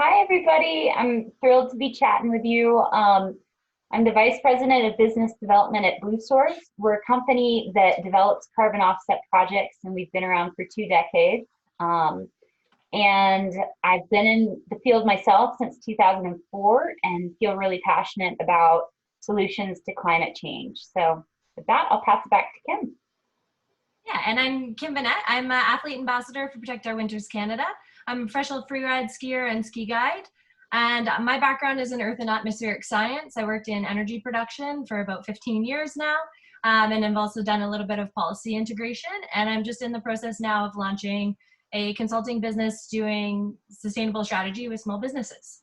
Hi, everybody. I'm thrilled to be chatting with you. I'm the Vice President of Business Development at Bluesource. We're a company that develops carbon offset projects, and we've been around for 2 decades. And I've been in the field myself since 2004 and feel really passionate about solutions to climate change. So with that, I'll pass it back to Kim. Yeah, and I'm Kim Vinet. I'm an Athlete Ambassador for Protect Our Winters Canada. I'm a professional freeride skier and ski guide. And my background is in earth and atmospheric science. I worked in energy production for about 15 years now. And I've also done a little bit of policy integration. And I'm just in the process now of launching a consulting business doing sustainable strategy with small businesses.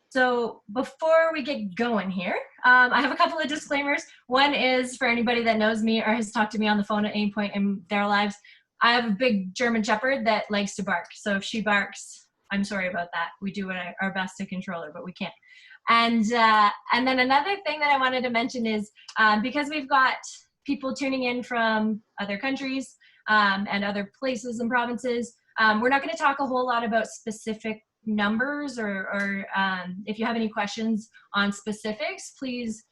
So before we get going here, I have a couple of disclaimers. One is for anybody that knows me or has talked to me on the phone at any point in their lives, I have a big German Shepherd that likes to bark. So if she barks, I'm sorry about that. We do our best to control her, but we can't. And then another thing that I wanted to mention is because we've got people tuning in from other countries and other places and provinces, we're not going to talk a whole lot about specific numbers or if you have any questions on specifics, please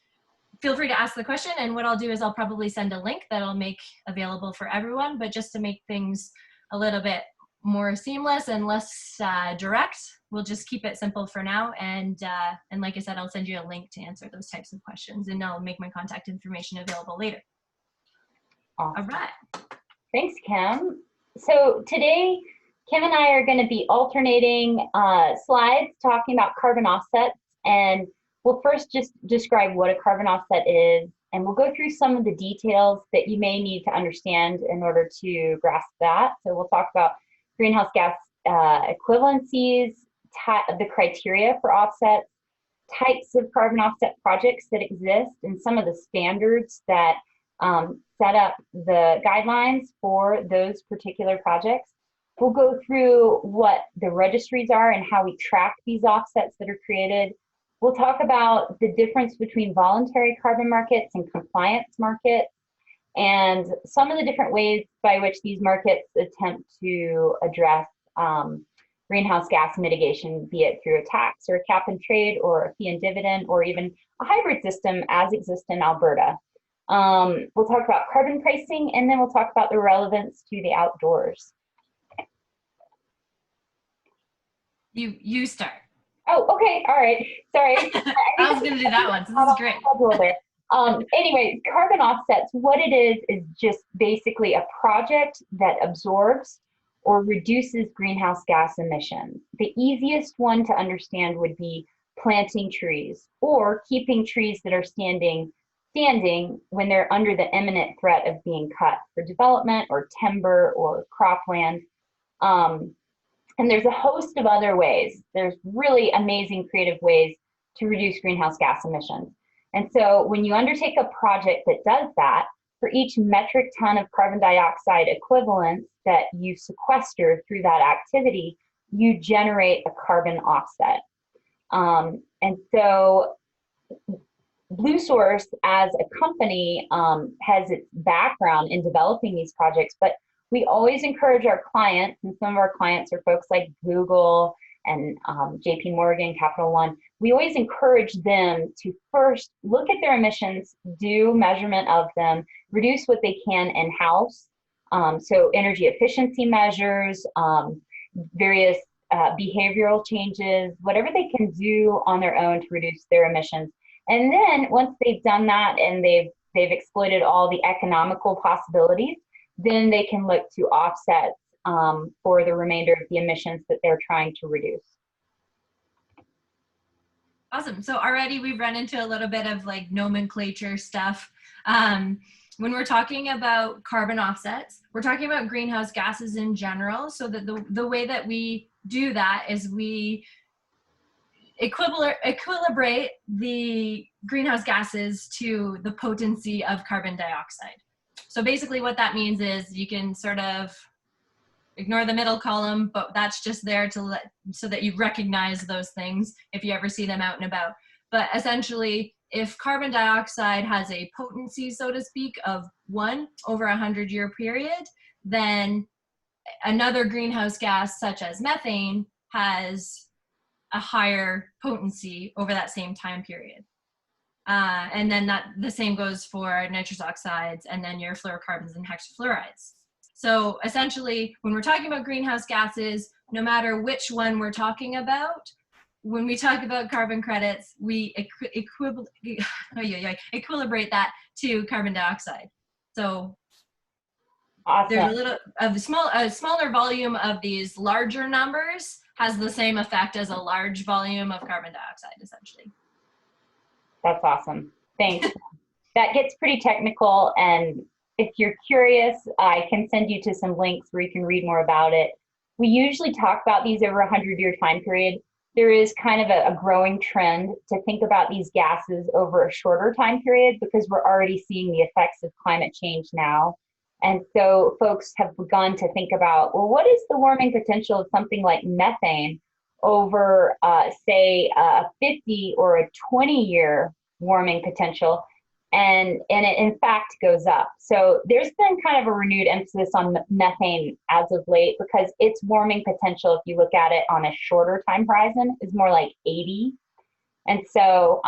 feel free to ask the question. And what I'll do is I'll probably send a link that I'll make available for everyone, but just to make things a little bit more seamless and less direct, we'll just keep it simple for now. And like I said, I'll send you a link to answer those types of questions, and I'll make my contact information available later. Awesome. All right. Thanks, Kim. So today, Kim and I are going to be alternating slides talking about carbon offsets, and we'll first just describe what a carbon offset is, and we'll go through some of the details that you may need to understand in order to grasp that. So we'll talk about greenhouse gas equivalencies, the criteria for offsets, types of carbon offset projects that exist, and some of the standards that set up the guidelines for those particular projects. We'll go through what the registries are and how we track these offsets that are created. We'll talk about the difference between voluntary carbon markets and compliance markets, and some of the different ways by which these markets attempt to address greenhouse gas mitigation, be it through a tax or a cap and trade or a fee and dividend or even a hybrid system as exists in Alberta. We'll talk about carbon pricing, and then we'll talk about the relevance to the outdoors. You start. Oh, okay. All right. Sorry. I was going to do that one. So this is great. Anyway, carbon offsets, what it is just basically a project that absorbs or reduces greenhouse gas emissions. The easiest one to understand would be planting trees or keeping trees that are standing when they're under the imminent threat of being cut for development or timber or cropland. And there's a host of other ways. There's really amazing creative ways to reduce greenhouse gas emissions. And so when you undertake a project that does that, for each metric ton of carbon dioxide equivalent that you sequester through that activity, you generate a carbon offset. And so Bluesource as a company has its background in developing these projects, but we always encourage our clients, and some of our clients are folks like Google and JP Morgan, Capital One. We always encourage them to first look at their emissions, do measurement of them, reduce what they can in-house. So energy efficiency measures, various behavioral changes, whatever they can do on their own to reduce their emissions. And then once they've done that and they've exploited all the economical possibilities, then they can look to offsets for the remainder of the emissions that they're trying to reduce. Awesome. So already we've run into a little bit of like nomenclature stuff. When we're talking about carbon offsets, we're talking about greenhouse gases in general. So that the way that we do that is we equilibrate the greenhouse gases to the potency of carbon dioxide. So basically what that means is you can sort of ignore the middle column, but that's just there so that you recognize those things if you ever see them out and about. But essentially, if carbon dioxide has a potency, so to speak, of 1 over 100-year period, then another greenhouse gas such as methane has a higher potency over that same time period. And then the same goes for nitrous oxides and then your fluorocarbons and hexafluorides. So essentially, when we're talking about greenhouse gases, no matter which one we're talking about, when we talk about carbon credits, we equilibrate that to carbon dioxide. So Awesome. there's a little of a smaller volume of these larger numbers has the same effect as a large volume of carbon dioxide, essentially. That's awesome. Thanks. That gets pretty technical, and if you're curious, I can send you to some links where you can read more about it. We usually talk about these over a 100-year time period. There is kind of a growing trend to think about these gases over a shorter time period because we're already seeing the effects of climate change now. And so folks have begun to think about, well, what is the warming potential of something like methane over, say, a 50 or a 20-year warming potential? And it in fact goes up. So there's been kind of a renewed emphasis on methane as of late because its warming potential, if you look at it on a shorter time horizon, is more like 80. And so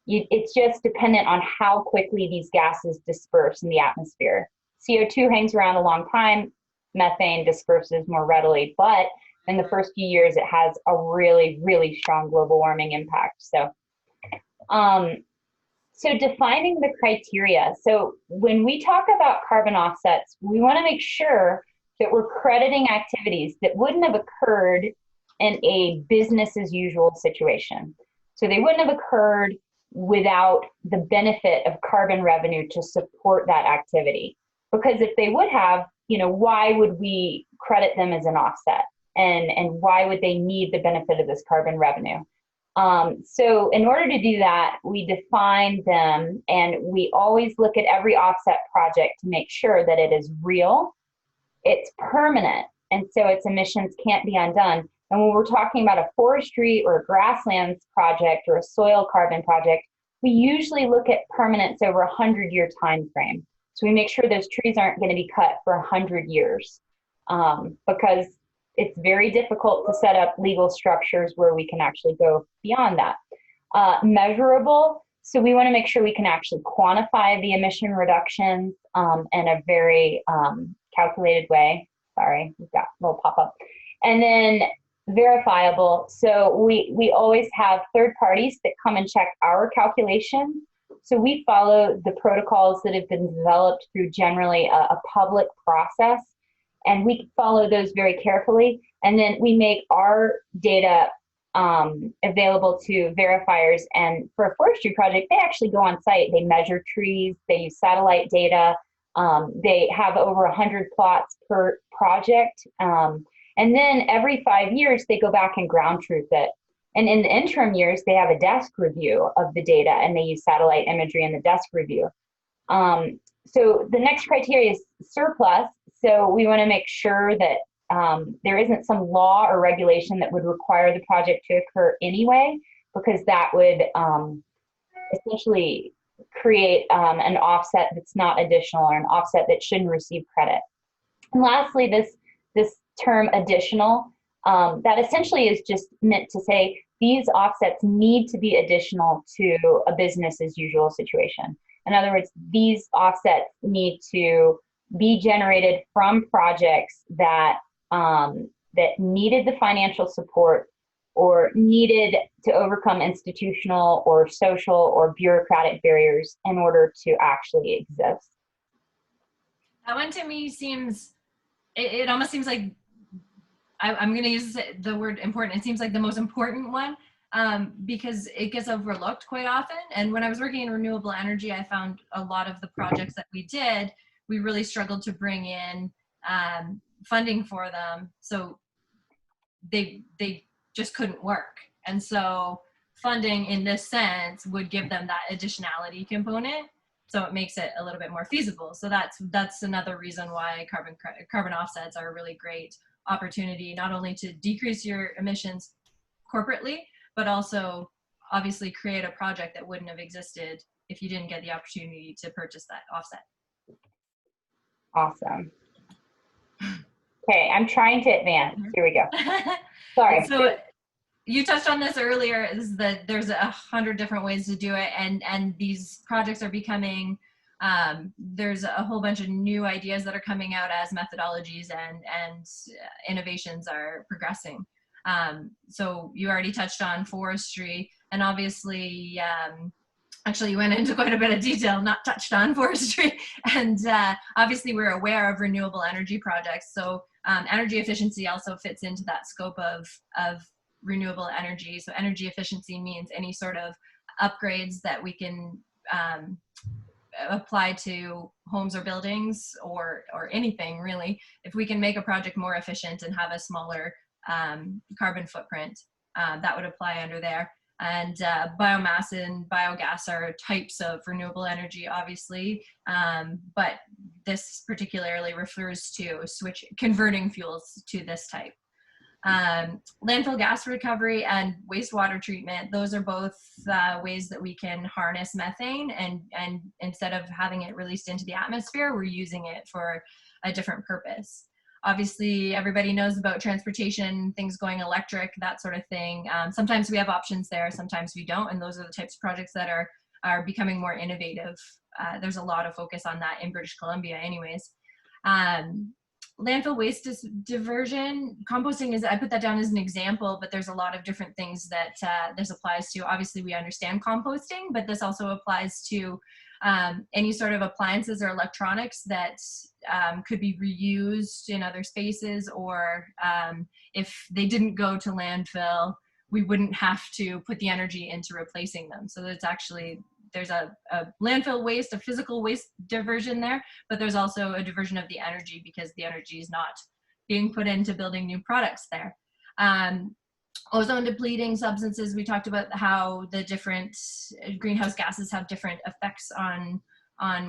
it's just dependent on how quickly these gases disperse in the atmosphere. CO2 hangs around a long time, methane disperses more readily, but in the first few years, it has a really, really strong global warming impact. So defining the criteria. So when we talk about carbon offsets, we want to make sure that we're crediting activities that wouldn't have occurred in a business as usual situation. So they wouldn't have occurred without the benefit of carbon revenue to support that activity. Because if they would have, why would we credit them as an offset? And why would they need the benefit of this carbon revenue? So in order to do that, we define them, and we always look at every offset project to make sure that it is real, it's permanent, and so its emissions can't be undone. And when we're talking about a forestry or a grasslands project or a soil carbon project, we usually look at permanence over a 100-year time frame. So we make sure those trees aren't going to be cut for 100 years because it's very difficult to set up legal structures where we can actually go beyond that. Measurable, so we want to make sure we can actually quantify the emission reductions in a very calculated way. Sorry, we've got a little pop-up. And then verifiable, so we always have third parties that come and check our calculations. So we follow the protocols that have been developed through generally a public process, and we follow those very carefully. And then we make our data available to verifiers. And for a forestry project, they actually go on site. They measure trees. They use satellite data. They have over 100 plots per project. And then every 5 years, they go back and ground truth it. And in the interim years, they have a desk review of the data, and they use satellite imagery in the desk review. So the next criteria is surplus. So we want to make sure that there isn't some law or regulation that would require the project to occur anyway, because that would essentially create an offset that's not additional or an offset that shouldn't receive credit. And lastly, this term additional, that essentially is just meant to say these offsets need to be additional to a business as usual situation. In other words, these offsets need to be generated from projects that that needed the financial support or needed to overcome institutional or social or bureaucratic barriers in order to actually exist. That one to me seems, it almost seems like, I'm going to use the word important. It seems like the most important one because it gets overlooked quite often. And when I was working in renewable energy, I found a lot of the projects that we did, we really struggled to bring in funding for them. So they just couldn't work. And so funding in this sense would give them that additionality component. So it makes it a little bit more feasible. So that's another reason why carbon offsets are a really great opportunity, not only to decrease your emissions corporately, but also obviously create a project that wouldn't have existed if you didn't get the opportunity to purchase that offset. Awesome. Okay, I'm trying to advance. Here we go. Sorry. So you touched on this earlier, is that there's 100 different ways to do it, and these projects are becoming, there's a whole bunch of new ideas that are coming out as methodologies and innovations are progressing. So you already touched on forestry, and obviously, actually you went into quite a bit of detail, not touched on forestry, and obviously we're aware of renewable energy projects. So energy efficiency also fits into that scope of renewable energy. So energy efficiency means any sort of upgrades that we can apply to homes or buildings or anything really. If we can make a project more efficient and have a smaller carbon footprint, that would apply under there. And biomass and biogas are types of renewable energy, obviously, but this particularly refers to converting fuels to this type. Landfill gas recovery and wastewater treatment, those are both ways that we can harness methane, and instead of having it released into the atmosphere, we're using it for a different purpose. Obviously, everybody knows about transportation, things going electric, that sort of thing. Sometimes we have options there, sometimes we don't, and those are the types of projects that are becoming more innovative. There's a lot of focus on that in British Columbia anyways. Landfill waste diversion, composting is, I put that down as an example, but there's a lot of different things that this applies to. Obviously, we understand composting, but this also applies to any sort of appliances or electronics that could be reused in other spaces, or if they didn't go to landfill, we wouldn't have to put the energy into replacing them. So it's actually, there's a landfill waste, a physical waste diversion there, but there's also a diversion of the energy because the energy is not being put into building new products there. Ozone depleting substances, we talked about how the different greenhouse gases have different effects on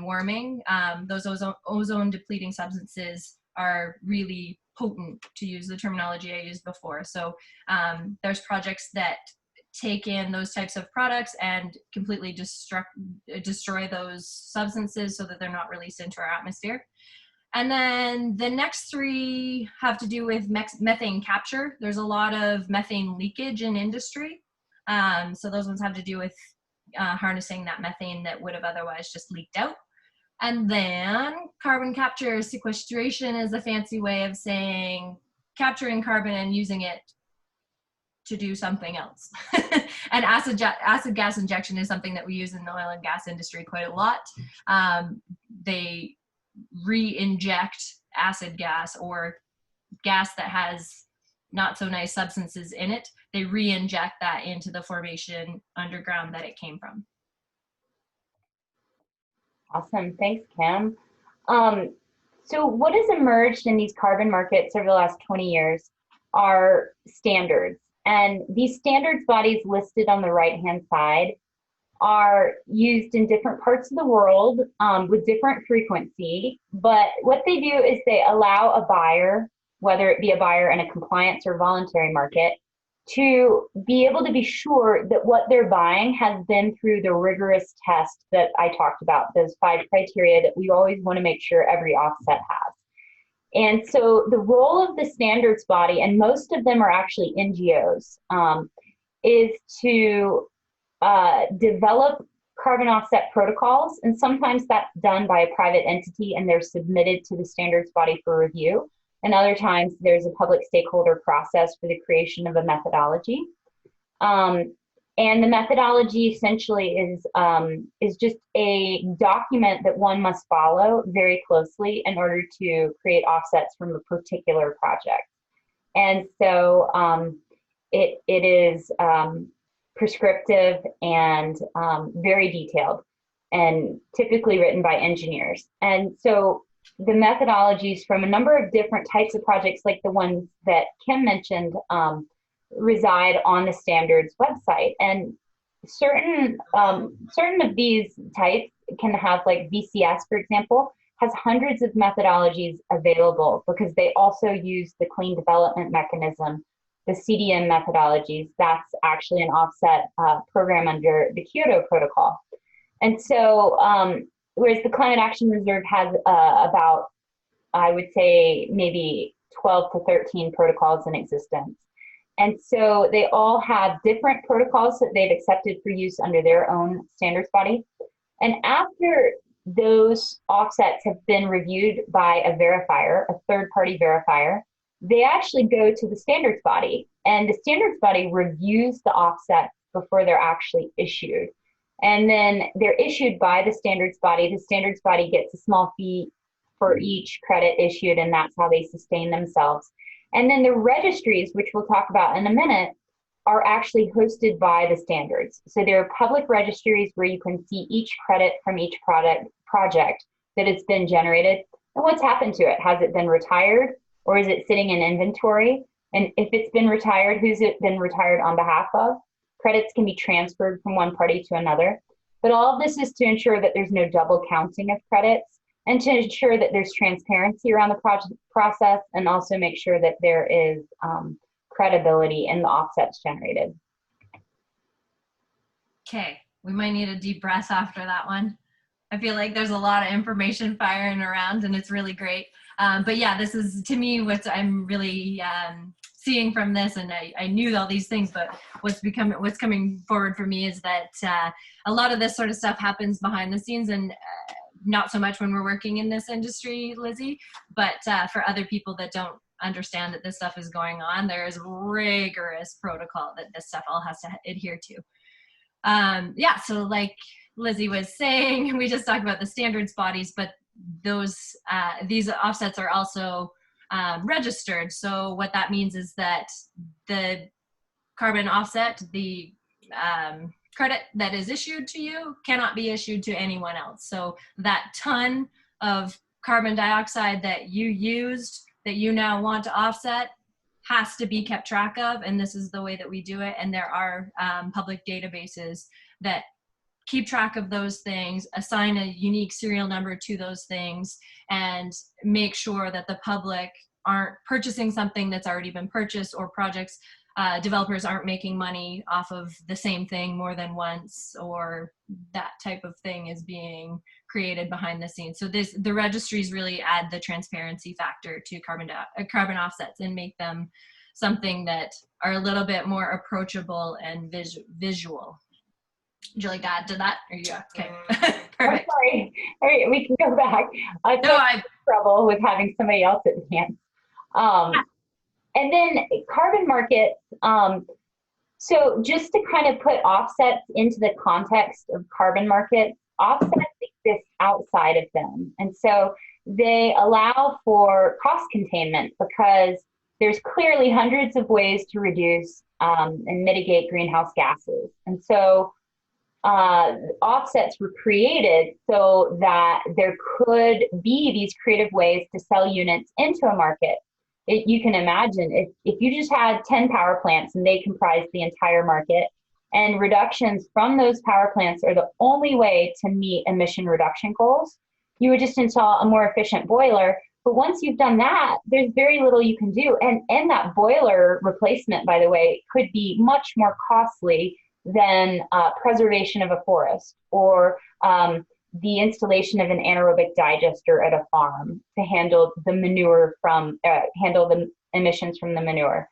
warming. Those ozone depleting substances are really potent, to use the terminology I used before. So there's projects that take in those types of products and completely destroy those substances so that they're not released into our atmosphere. And then the next three have to do with methane capture. There's a lot of methane leakage in industry. So those ones have to do with harnessing that methane that would have otherwise just leaked out. And then carbon capture sequestration is a fancy way of saying capturing carbon and using it to do something else. And acid gas injection is something that we use in the oil and gas industry quite a lot. They re-inject acid gas or gas that has not so nice substances in it. They re-inject that into the formation underground that it came from. Awesome, thanks, Kim. So what has emerged in these carbon markets over the last 20 years are standards. And these standards bodies listed on the right-hand side are used in different parts of the world with different frequency. But what they do is they allow a buyer, whether it be a buyer in a compliance or voluntary market, to be able to be sure that what they're buying has been through the rigorous test that I talked about, those 5 criteria that we always want to make sure every offset has. And so the role of the standards body, and most of them are actually NGOs, is to develop carbon offset protocols. And sometimes that's done by a private entity and they're submitted to the standards body for review. And other times there's a public stakeholder process for the creation of a methodology. And the methodology essentially is just a document that one must follow very closely in order to create offsets from a particular project. And so it is prescriptive and very detailed and typically written by engineers. And so the methodologies from a number of different types of projects, like the ones that Kim mentioned, reside on the standards website. And certain of these types can have, like VCS, for example, has hundreds of methodologies available because they also use the clean development mechanism, the CDM methodologies. That's actually an offset program under the Kyoto Protocol. And so, whereas the Climate Action Reserve has about, I would say, maybe 12 to 13 protocols in existence. And so they all have different protocols that they've accepted for use under their own standards body. And after those offsets have been reviewed by a verifier, a third-party verifier, they actually go to the standards body, and the standards body reviews the offsets before they're actually issued. And then they're issued by the standards body. The standards body gets a small fee for each credit issued, and that's how they sustain themselves. And then the registries, which we'll talk about in a minute, are actually hosted by the standards. So there are public registries where you can see each credit from each project that has been generated and what's happened to it. Has it been retired, or is it sitting in inventory? And if it's been retired, who's it been retired on behalf of? Credits can be transferred from one party to another. But all of this is to ensure that there's no double counting of credits, and to ensure that there's transparency around the process, and also make sure that there is credibility in the offsets generated. Okay, we might need a deep breath after that one. I feel like there's a lot of information firing around, and it's really great. But yeah, this is, to me, what I'm really seeing from this, and I knew all these things, but what's coming forward for me is that a lot of this sort of stuff happens behind the scenes, and not so much when we're working in this industry, Lizzie, but for other people that don't understand that this stuff is going on, there is rigorous protocol that this stuff all has to adhere to. Yeah, so like Lizzie was saying, we just talked about the standards bodies, but these offsets are also registered. So what that means is that the carbon offset, the credit that is issued to you, cannot be issued to anyone else. So that ton of carbon dioxide that you used, that you now want to offset, has to be kept track of, and this is the way that we do it. And there are public databases that keep track of those things, assign a unique serial number to those things, and make sure that the public aren't purchasing something that's already been purchased, or projects, developers aren't making money off of the same thing more than once, or that type of thing is being created behind the scenes. So the registries really add the transparency factor to carbon offsets and make them something that are a little bit more approachable and visual. Would you like to add to that? Or you okay? Perfect. Sorry. All right, we can go back. I have trouble with having somebody else at the end. And then carbon markets. So just to kind of put offsets into the context of carbon markets, offsets exist outside of them. And so they allow for cost containment, because there's clearly hundreds of ways to reduce and mitigate greenhouse gases. And so offsets were created so that there could be these creative ways to sell units into a market. You can imagine if you just had 10 power plants and they comprise the entire market, and reductions from those power plants are the only way to meet emission reduction goals, you would just install a more efficient boiler. But once you've done that, there's very little you can do. And that boiler replacement, by the way, could be much more costly than preservation of a forest, or the installation of an anaerobic digester at a farm to handle the manure handle the emissions from the manure.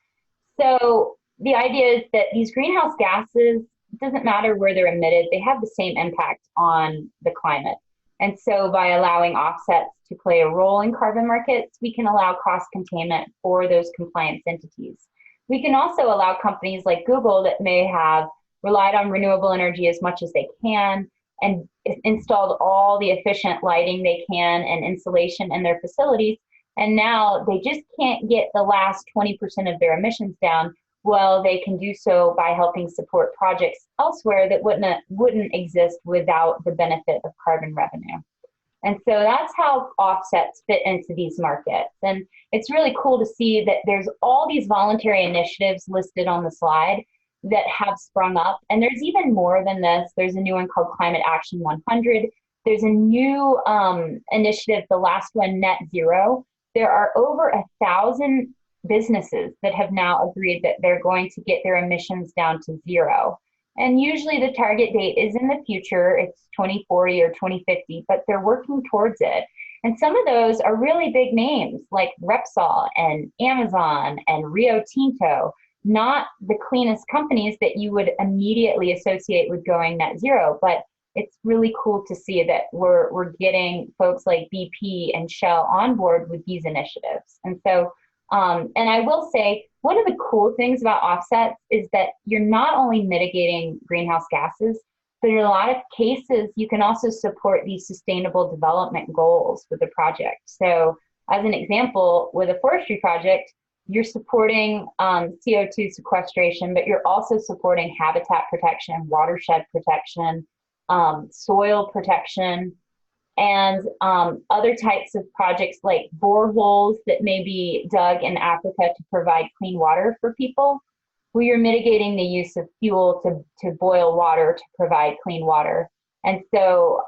So the idea is that these greenhouse gases, it doesn't matter where they're emitted, they have the same impact on the climate. And so by allowing offsets to play a role in carbon markets, we can allow cost containment for those compliance entities. We can also allow companies like Google that may have relied on renewable energy as much as they can, and installed all the efficient lighting they can and insulation in their facilities, and now they just can't get the last 20% of their emissions down. Well, they can do so by helping support projects elsewhere that wouldn't exist without the benefit of carbon revenue. And so that's how offsets fit into these markets. And it's really cool to see that there's all these voluntary initiatives listed on the slide that have sprung up. And there's even more than this. There's a new one called Climate Action 100. There's a new initiative, the last one, Net Zero. There are over 1,000 businesses that have now agreed that they're going to get their emissions down to zero. And usually the target date is in the future. It's 2040 or 2050, but they're working towards it. And some of those are really big names like Repsol and Amazon and Rio Tinto. not the cleanest companies that you would immediately associate with going net zero, but it's really cool to see that we're getting folks like BP and Shell on board with these initiatives. And so, and I will say, one of the cool things about offsets is that you're not only mitigating greenhouse gases, but in a lot of cases, you can also support these sustainable development goals with the project. So as an example, with a forestry project, you're supporting CO2 sequestration, but you're also supporting habitat protection, watershed protection, soil protection, and other types of projects like boreholes that may be dug in Africa to provide clean water for people, where you're mitigating the use of fuel to boil water to provide clean water. And so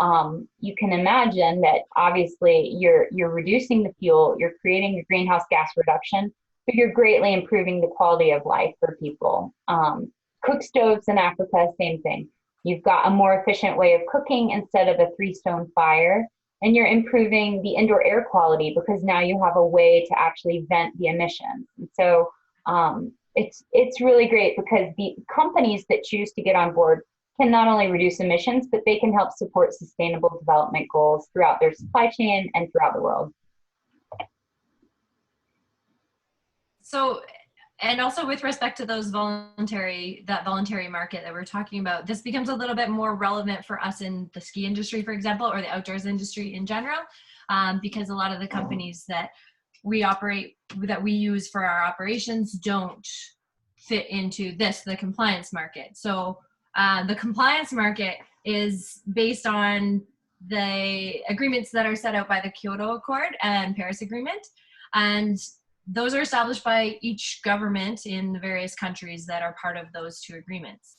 you can imagine that obviously you're reducing the fuel, you're creating the greenhouse gas reduction, but you're greatly improving the quality of life for people. Cook stoves in Africa, same thing. You've got a more efficient way of cooking instead of a 3-stone fire, and you're improving the indoor air quality because now you have a way to actually vent the emissions. And so it's really great because the companies that choose to get on board can not only reduce emissions, but they can help support sustainable development goals throughout their supply chain and throughout the world. So, and also with respect to those voluntary market that we're talking about, this becomes a little bit more relevant for us in the ski industry, for example, or the outdoors industry in general, because a lot of the companies that we use for our operations don't fit into the compliance market. So the compliance market is based on the agreements that are set out by the Kyoto Accord and Paris Agreement, and those are established by each government in the various countries that are part of those two agreements.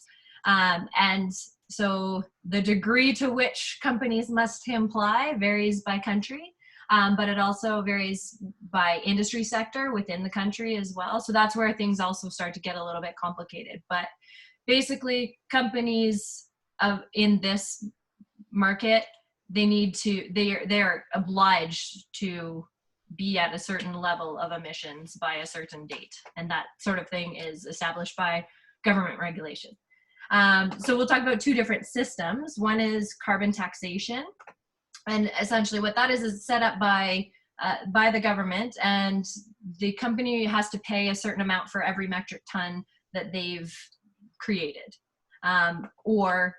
And so the degree to which companies must comply varies by country, but it also varies by industry sector within the country as well. So that's where things also start to get a little bit complicated. But basically, companies in this market, they're obliged to be at a certain level of emissions by a certain date. And that sort of thing is established by government regulation. So we'll talk about two different systems. One is carbon taxation. And essentially what that is set up by the government, and the company has to pay a certain amount for every metric ton that they've created, or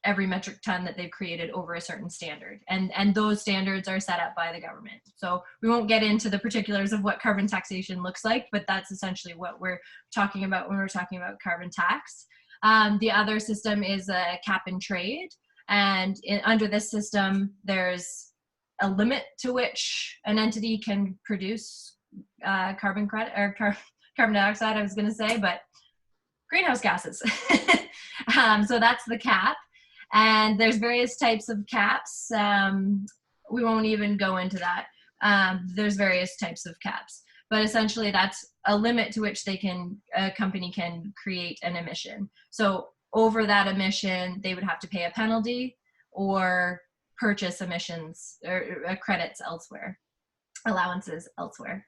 every metric ton that they've created over a certain standard. And those standards are set up by the government. So we won't get into the particulars of what carbon taxation looks like, but that's essentially what we're talking about when we're talking about carbon tax. The other system is a cap and trade. And under this system, there's a limit to which an entity can produce carbon credit, or carbon dioxide, I was gonna say, but greenhouse gases. So that's the cap. And there's various types of caps. We won't even go into that. There's various types of caps, but essentially that's a limit to which a company can create an emission. So over that emission, they would have to pay a penalty or purchase emissions or credits elsewhere, allowances elsewhere.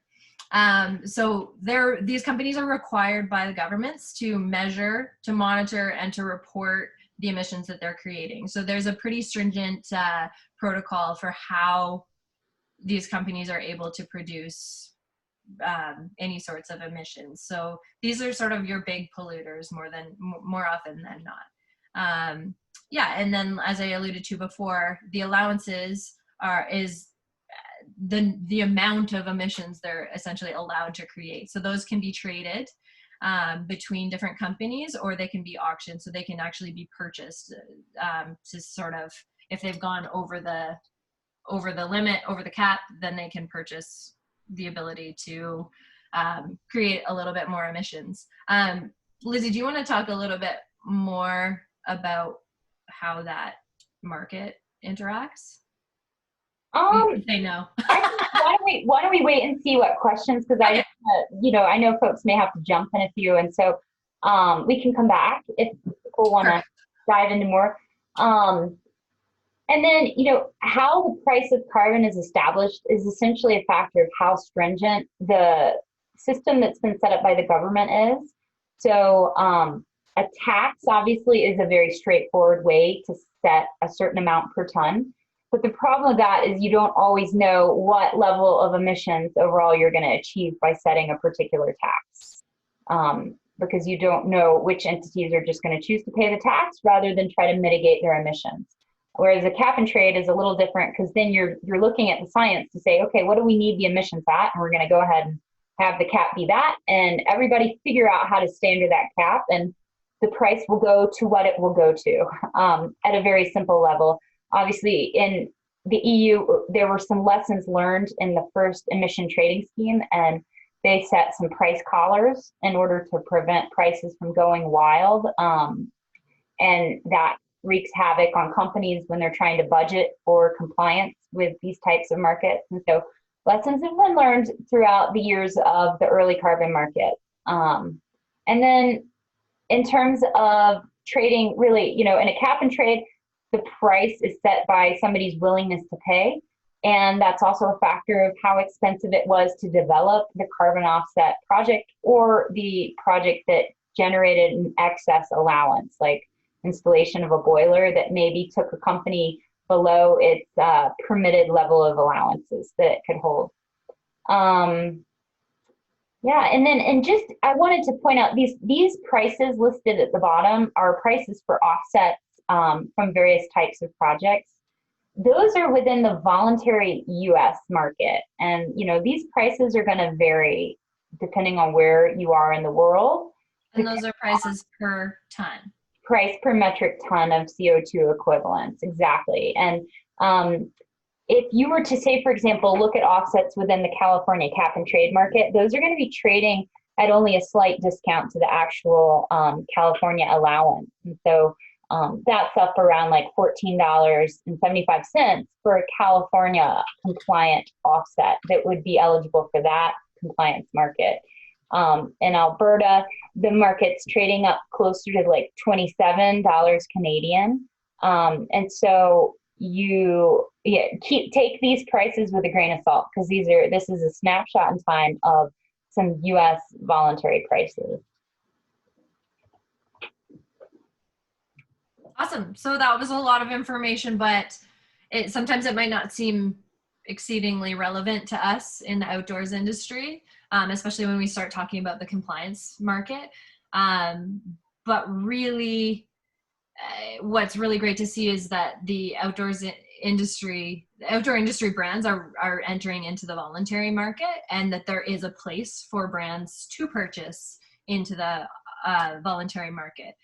So these companies are required by the governments to measure, to monitor, and to report the emissions that they're creating. So there's a pretty stringent protocol for how these companies are able to produce any sorts of emissions. So these are sort of your big polluters more often than not. Yeah, and then as I alluded to before, the allowances is the amount of emissions they're essentially allowed to create. So those can be traded between different companies, or they can be auctioned, so they can actually be purchased to sort of, if they've gone over the limit, over the cap, then they can purchase the ability to create a little bit more emissions. Lizzie, do you want to talk a little bit more about how that market interacts? You can say no. Why don't we wait and see what questions, because I know folks may have to jump in a few, and so we can come back if people want to dive into more. And then, how the price of carbon is established is essentially a factor of how stringent the system that's been set up by the government is. So a tax obviously is a very straightforward way to set a certain amount per ton. But the problem with that is you don't always know what level of emissions overall you're going to achieve by setting a particular tax. Because you don't know which entities are just going to choose to pay the tax rather than try to mitigate their emissions. Whereas a cap and trade is a little different because then you're looking at the science to say, okay, what do we need the emissions at? And we're going to go ahead and have the cap be that, and everybody figure out how to stay under that cap, and the price will go to what it will go to at a very simple level. Obviously, in the EU, there were some lessons learned in the first emission trading scheme, and they set some price collars in order to prevent prices from going wild. And that wreaks havoc on companies when they're trying to budget for compliance with these types of markets. And so lessons have been learned throughout the years of the early carbon market. And then in terms of trading, really, in a cap and trade, the price is set by somebody's willingness to pay. And that's also a factor of how expensive it was to develop the carbon offset project or the project that generated an excess allowance, like installation of a boiler that maybe took a company below its permitted level of allowances that it could hold. Yeah, and just I wanted to point out these prices listed at the bottom are prices for offsets from various types of projects. Those are within the voluntary US market. And, these prices are going to vary depending on where you are in the world. And those are prices per ton. Price per metric ton of CO2 equivalents, exactly. And if you were to say, for example, look at offsets within the California cap and trade market, those are going to be trading at only a slight discount to the actual California allowance. And so that's up around like $14.75 for a California compliant offset that would be eligible for that compliance market. In Alberta, the market's trading up closer to like $27 Canadian. And so take these prices with a grain of salt because this is a snapshot in time of some US voluntary prices. Awesome. So that was a lot of information, but sometimes it might not seem exceedingly relevant to us in the outdoors industry, especially when we start talking about the compliance market. But really, what's really great to see is that the outdoor industry brands are entering into the voluntary market, and that there is a place for brands to purchase into the voluntary market.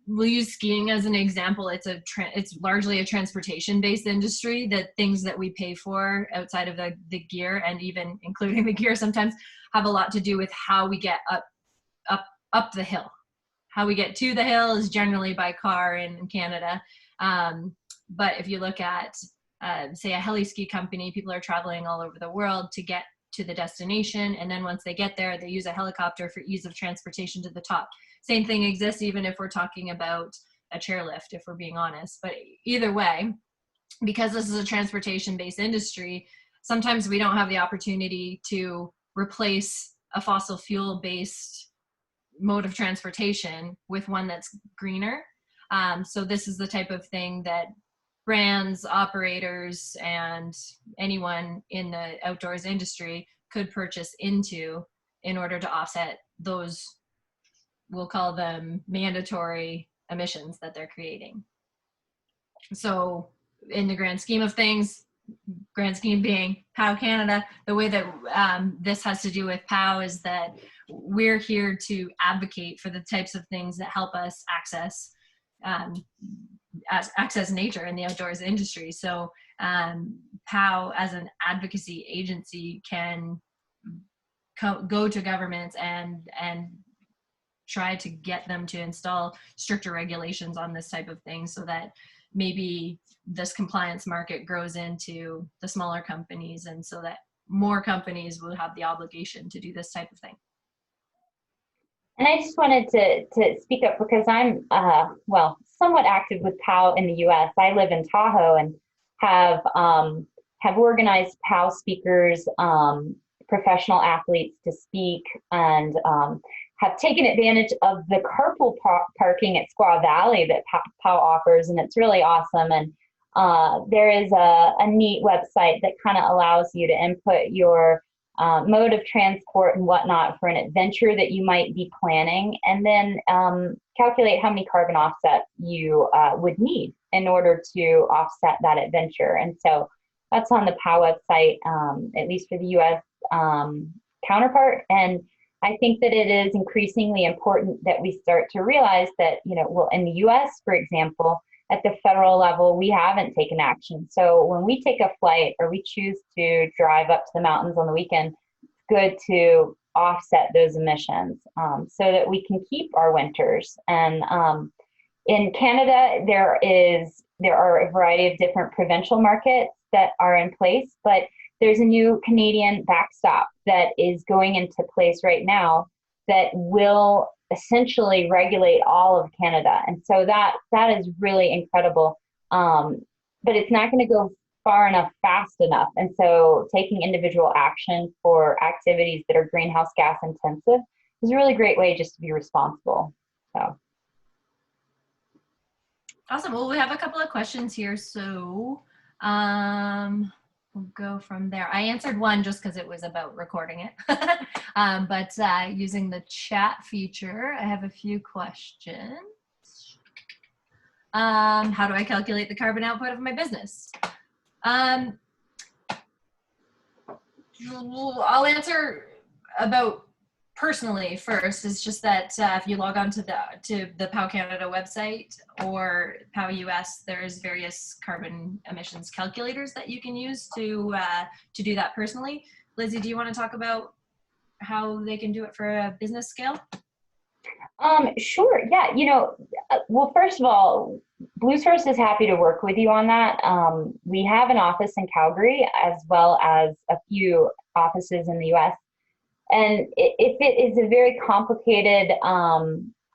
We'll use skiing as an example. It's largely a transportation-based industry. That things that we pay for outside of the gear, and even including the gear sometimes, have a lot to do with how we get up the hill. How we get to the hill is generally by car in Canada. But if you look at, say, a heliski company, people are traveling all over the world to get to the destination. And then once they get there, they use a helicopter for ease of transportation to the top. Same thing exists even if we're talking about a chairlift, if we're being honest. But either way, because this is a transportation-based industry, sometimes we don't have the opportunity to replace a fossil fuel-based mode of transportation with one that's greener. So this is the type of thing that brands, operators, and anyone in the outdoors industry could purchase into in order to offset those, we'll call them mandatory emissions that they're creating. So in the grand scheme of things, grand scheme being POW Canada, the way that this has to do with POW is that we're here to advocate for the types of things that help us access nature in the outdoors industry. So POW as an advocacy agency can go to governments and try to get them to install stricter regulations on this type of thing, so that maybe this compliance market grows into the smaller companies, and so that more companies will have the obligation to do this type of thing. And I just wanted to speak up because I'm, somewhat active with POW in the US. I live in Tahoe and have organized POW speakers, professional athletes to speak. And have taken advantage of the carpool parking at Squaw Valley that POW offers, and it's really awesome. And there is a neat website that kind of allows you to input your mode of transport and whatnot for an adventure that you might be planning, and then calculate how many carbon offsets you would need in order to offset that adventure. And so that's on the POW website, at least for the US counterpart. And I think that it is increasingly important that we start to realize that, well, in the US, for example, at the federal level, we haven't taken action. So when we take a flight or we choose to drive up to the mountains on the weekend, it's good to offset those emissions so that we can keep our winters. And in Canada, there are a variety of different provincial markets that are in place, but there's a new Canadian backstop that is going into place right now that will essentially regulate all of Canada. And so that is really incredible. But it's not going to go far enough, fast enough. And so taking individual action for activities that are greenhouse gas intensive is a really great way just to be responsible. So. Awesome. Well, we have a couple of questions here. So we'll go from there. I answered one just because it was about recording it. But using the chat feature, I have a few questions. How do I calculate the carbon output of my business? I'll answer about personally first. It's just that if you log on to the POW Canada website or POW US, there's various carbon emissions calculators that you can use to do that personally. Lizzie, do you want to talk about how they can do it for a business scale? Sure. Yeah. Well, first of all, Bluesource is happy to work with you on that. We have an office in Calgary as well as a few offices in the US. And if it is a very complicated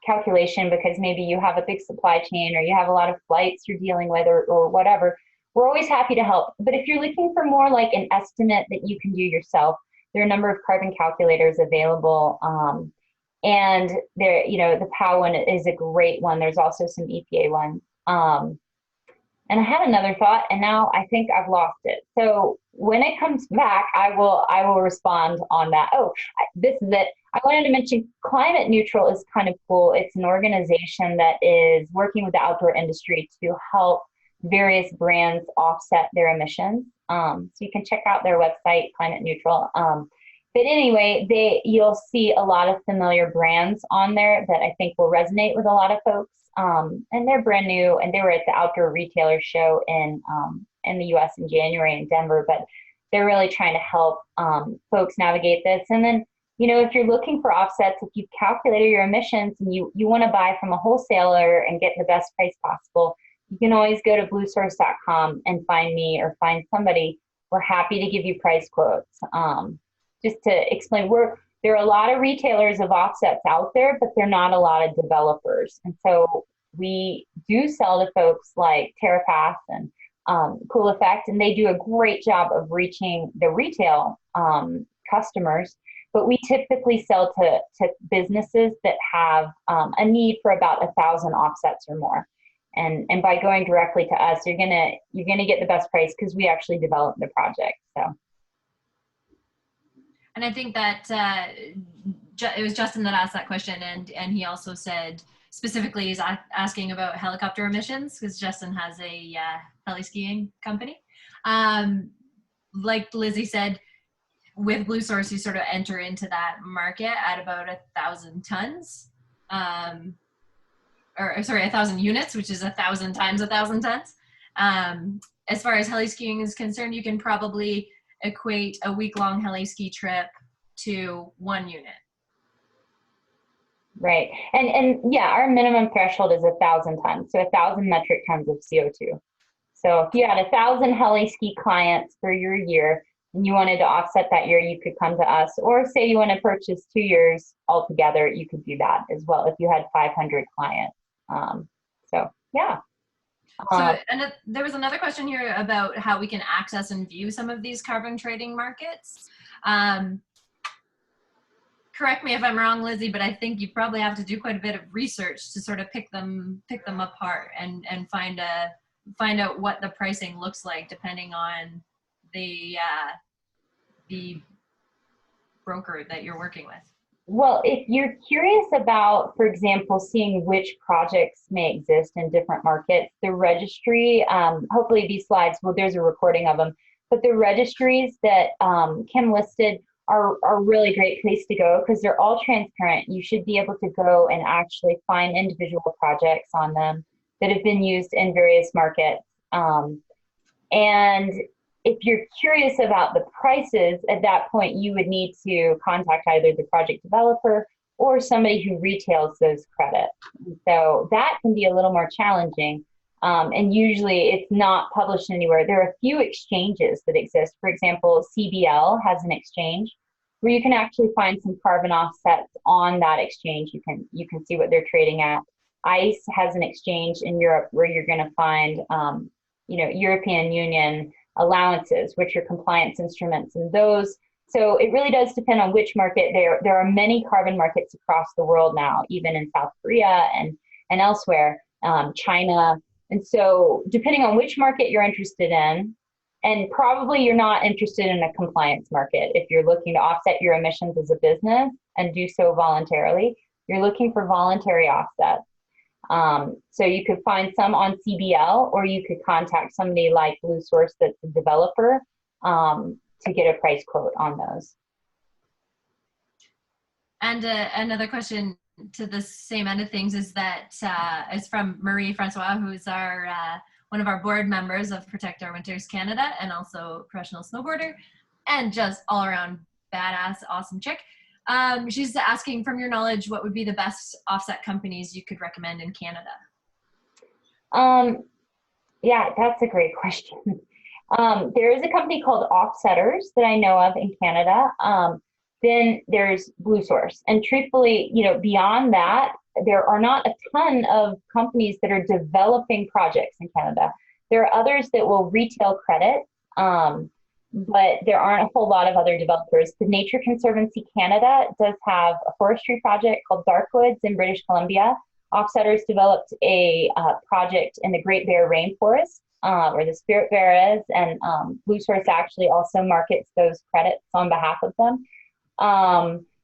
calculation because maybe you have a big supply chain or you have a lot of flights you're dealing with or whatever, we're always happy to help. But if you're looking for more like an estimate that you can do yourself, there are a number of carbon calculators available. And there, the POW one is a great one. There's also some EPA ones. And I had another thought, and now I think I've lost it. So when it comes back, I will respond on that. Oh, this is it. I wanted to mention Climate Neutral is kind of cool. It's an organization that is working with the outdoor industry to help various brands offset their emissions. So you can check out their website, Climate Neutral. But anyway, you'll see a lot of familiar brands on there that I think will resonate with a lot of folks. And they're brand new, and they were at the Outdoor Retailer Show in the U.S. in January in Denver. But they're really trying to help folks navigate this. And then, if you're looking for offsets, if you've calculated your emissions and you want to buy from a wholesaler and get the best price possible, you can always go to bluesource.com and find me or find somebody. We're happy to give you price quotes. Just to explain, there are a lot of retailers of offsets out there, but they're not a lot of developers. And so we do sell to folks like TerraPath and Cool Effect, and they do a great job of reaching the retail customers. But we typically sell to businesses that have a need for about 1,000 offsets or more. And by going directly to us, you're gonna get the best price because we actually develop the project. So. And I think that it was Justin that asked that question, and he also said specifically he's asking about helicopter emissions because Justin has a heliskiing company. Like Lizzie said, with Bluesource, you sort of enter into that market at about 1,000 tons, or sorry, 1,000 units, which is 1,000 times 1,000 tons. As far as heliskiing is concerned, you can probably equate a week-long heliski trip to 1 unit. Right. And yeah, our minimum threshold is 1,000 tons. So 1,000 metric tons of CO2. So if you had 1,000 heliski clients for your year and you wanted to offset that year, you could come to us. Or say you want to purchase 2 years altogether, you could do that as well if you had 500 clients. So yeah. So, and there was another question here about how we can access and view some of these carbon trading markets. correct me if I'm wrong, Lizzie, but I think you probably have to do quite a bit of research to sort of pick them apart and find out what the pricing looks like depending on the broker that you're working with. Well, if you're curious about, for example, seeing which projects may exist in different markets, the registry, hopefully these slides, well, there's a recording of them, but the registries that Kim listed are a really great place to go because they're all transparent. You should be able to go and actually find individual projects on them that have been used in various markets. And if you're curious about the prices, at that point, you would need to contact either the project developer or somebody who retails those credits. So that can be a little more challenging. And usually it's not published anywhere. There are a few exchanges that exist. For example, CBL has an exchange where you can actually find some carbon offsets on that exchange. You can see what they're trading at. ICE has an exchange in Europe where you're going to find, European Union allowances, which are compliance instruments, and those. So it really does depend on which market. There are many carbon markets across the world now, even in South Korea and elsewhere, China. And so depending on which market you're interested in, and probably you're not interested in a compliance market. If you're looking to offset your emissions as a business and do so voluntarily, you're looking for voluntary offsets. So you could find some on CBL, or you could contact somebody like Bluesource that's a developer to get a price quote on those. And another question to the same end of things is that is from Marie Francois, who's our one of our board members of Protect Our Winters Canada, and also professional snowboarder, and just all around badass, awesome chick. She's asking, from your knowledge, what would be the best offset companies you could recommend in Canada? Yeah, that's a great question. There is a company called Offsetters that I know of in Canada. Then there's Bluesource. And truthfully, beyond that, there are not a ton of companies that are developing projects in Canada. There are others that will retail credit, but there aren't a whole lot of other developers. The Nature Conservancy Canada does have a forestry project called Darkwoods in British Columbia. Offsetters developed a project in the Great Bear Rainforest, where the spirit bear is, and Bluesource actually also markets those credits on behalf of them.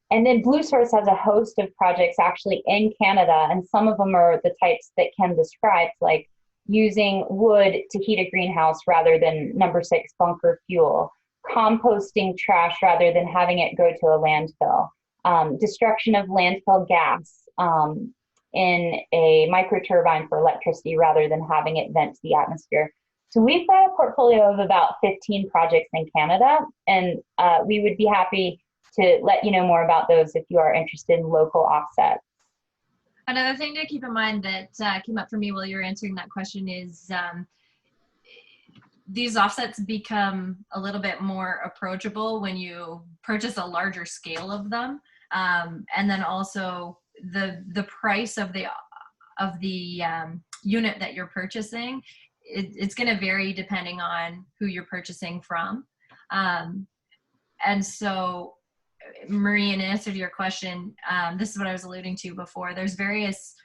And then Bluesource has a host of projects actually in Canada, and some of them are the types that Kim described, like using wood to heat a greenhouse rather than number 6 bunker fuel, composting trash rather than having it go to a landfill, destruction of landfill gas in a microturbine for electricity rather than having it vent to the atmosphere. So we've got a portfolio of about 15 projects in Canada, and we would be happy to let you know more about those if you are interested in local offsets. Another thing to keep in mind that came up for me while you were answering that question is these offsets become a little bit more approachable when you purchase a larger scale of them, and then also the price of the unit that you're purchasing. It's going to vary depending on who you're purchasing from, and so, Marie, in answer to your question, this is what I was alluding to before. There's various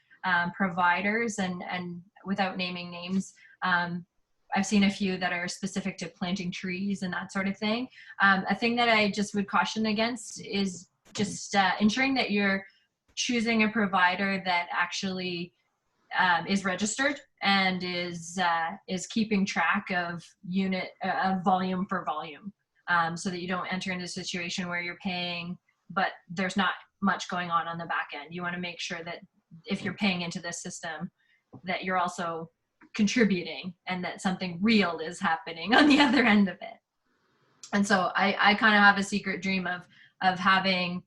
providers, and without naming names, I've seen a few that are specific to planting trees and that sort of thing. A thing that I just would caution against is just ensuring that you're choosing a provider that actually is registered and is keeping track of volume for volume. So that you don't enter into a situation where you're paying, but there's not much going on the back end. You want to make sure that if you're paying into this system, that you're also contributing and that something real is happening on the other end of it. And so I kind of have a secret dream of having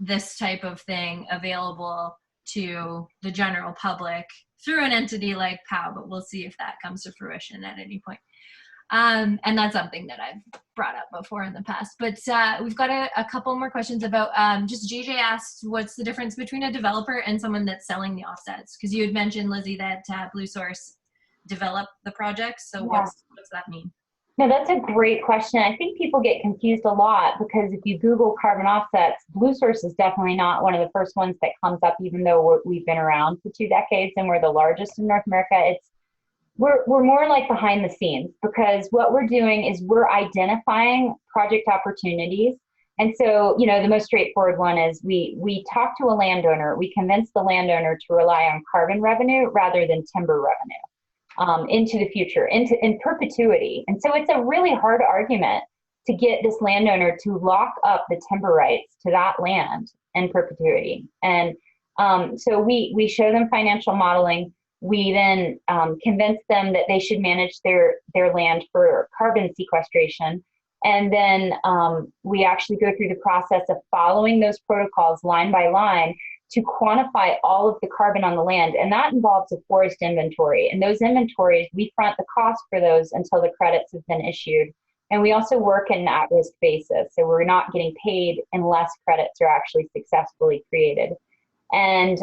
this type of thing available to the general public through an entity like POW, but we'll see if that comes to fruition at any point. And that's something that I've brought up before in the past. But we've got a couple more questions about, just JJ asked, what's the difference between a developer and someone that's selling the offsets? Because you had mentioned, Lizzie, that Bluesource developed the projects. So what's that mean? No, that's a great question. I think people get confused a lot because if you Google carbon offsets, Bluesource is definitely not one of the first ones that comes up, even though we've been around for 2 decades and we're the largest in North America. We're more like behind the scenes because what we're doing is we're identifying project opportunities. And so, the most straightforward one is we talk to a landowner, we convince the landowner to rely on carbon revenue rather than timber revenue into the future, in perpetuity. And so it's a really hard argument to get this landowner to lock up the timber rights to that land in perpetuity. And so we show them financial modeling. We then convince them that they should manage their land for carbon sequestration. And then we actually go through the process of following those protocols line by line to quantify all of the carbon on the land. And that involves a forest inventory. And those inventories, we front the cost for those until the credits have been issued. And we also work in an at-risk basis. So we're not getting paid unless credits are actually successfully created. And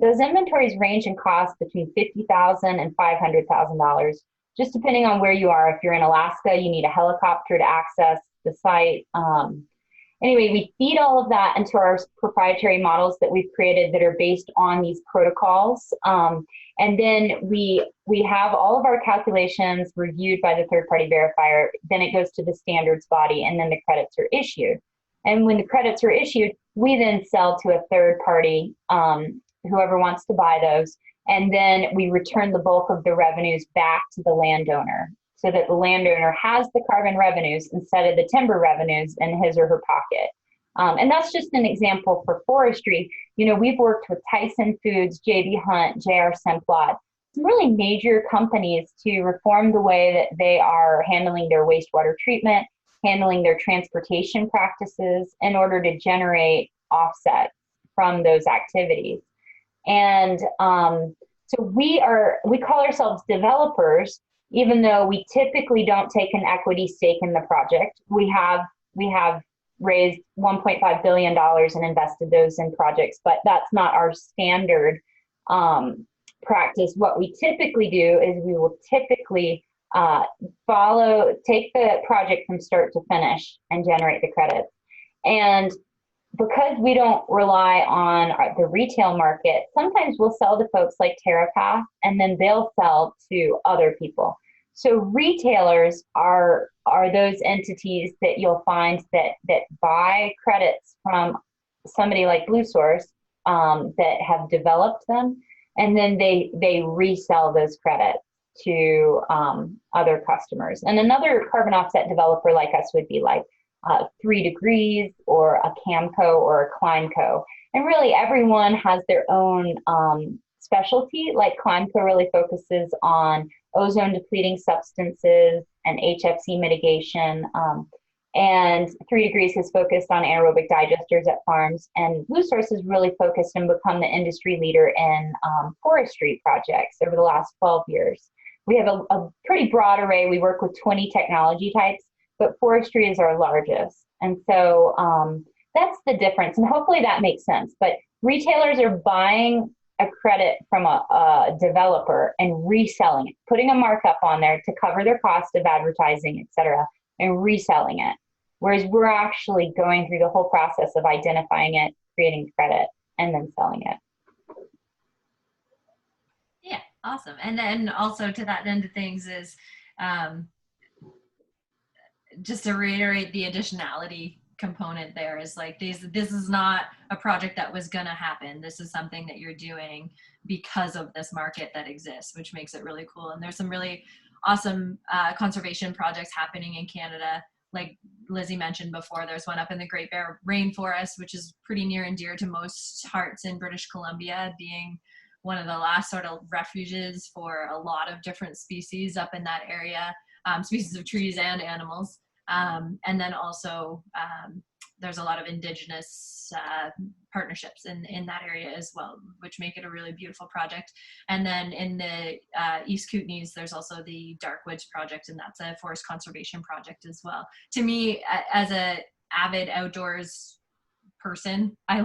those inventories range in cost between $50,000 and $500,000, just depending on where you are. If you're in Alaska, you need a helicopter to access the site. Anyway, we feed all of that into our proprietary models that we've created that are based on these protocols. And then we have all of our calculations reviewed by the third-party verifier. Then it goes to the standards body, and then the credits are issued. And when the credits are issued, we then sell to a third party, whoever wants to buy those. And then we return the bulk of the revenues back to the landowner, so that the landowner has the carbon revenues instead of the timber revenues in his or her pocket. And that's just an example for forestry. We've worked with Tyson Foods, JB Hunt, JR Simplot, some really major companies to reform the way that they are handling their wastewater treatment, handling their transportation practices in order to generate offsets from those activities. And so we call ourselves developers, even though we typically don't take an equity stake in the project. We have raised $1.5 billion and invested those in projects, but that's not our standard practice. What we typically do is we will typically take the project from start to finish and generate the credits. And because we don't rely on the retail market, sometimes we'll sell to folks like TerraPath, and then they'll sell to other people. So retailers are those entities that you'll find that buy credits from somebody like Bluesource that have developed them, and then they resell those credits to other customers. And another carbon offset developer like us would be like 3 Degrees or a Camco or a Climeco. And really everyone has their own specialty. Like Climeco really focuses on ozone depleting substances and HFC mitigation. And 3 Degrees has focused on anaerobic digesters at farms. And Bluesource is really focused and become the industry leader in forestry projects over the last 12 years. We have a pretty broad array. We work with 20 technology types, but forestry is our largest. And so that's the difference. And hopefully that makes sense. But retailers are buying a credit from a developer and reselling it, putting a markup on there to cover their cost of advertising, et cetera, and reselling it. Whereas we're actually going through the whole process of identifying it, creating credit, and then selling it. Yeah, awesome. And then also to that end of things is just to reiterate the additionality component there is like this is not a project that was going to happen. This is something that you're doing because of this market that exists, which makes it really cool. And there's some really awesome conservation projects happening in Canada. Like Lizzie mentioned before, there's one up in the Great Bear Rainforest, which is pretty near and dear to most hearts in British Columbia, being one of the last sort of refuges for a lot of different species up in that area, species of trees and animals. And then also there's a lot of Indigenous partnerships in that area as well, which make it a really beautiful project. And then in the East Kootenays, there's also the Darkwoods project, and that's a forest conservation project as well. To me, as a avid outdoors person. I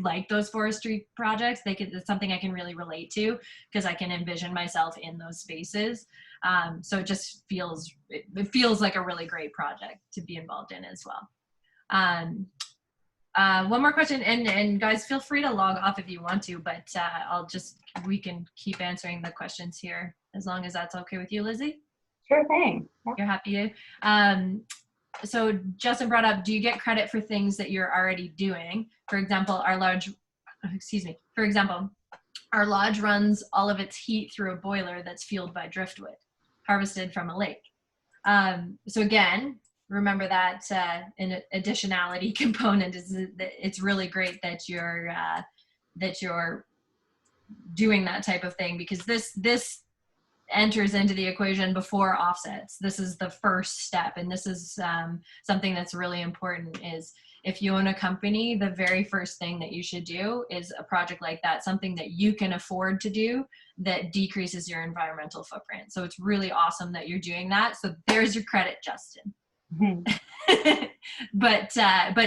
like those forestry projects. It's something I can really relate to because I can envision myself in those spaces. So it feels like a really great project to be involved in as well. One more question, and guys, feel free to log off if you want to, but we can keep answering the questions here as long as that's okay with you, Lizzie. Sure thing. Yep. You're happy to. So Justin brought up, do you get credit for things that you're already doing? For example, our lodge runs all of its heat through a boiler that's fueled by driftwood, harvested from a lake. So again, remember that an additionality component is that it's really great that you're doing that type of thing, because this enters into the equation before offsets. This is the first step, and this is something that's really important. Is if you own a company, the very first thing that you should do is a project like that, something that you can afford to do that decreases your environmental footprint. So it's really awesome that you're doing that. So there's your credit, Justin. Mm-hmm. But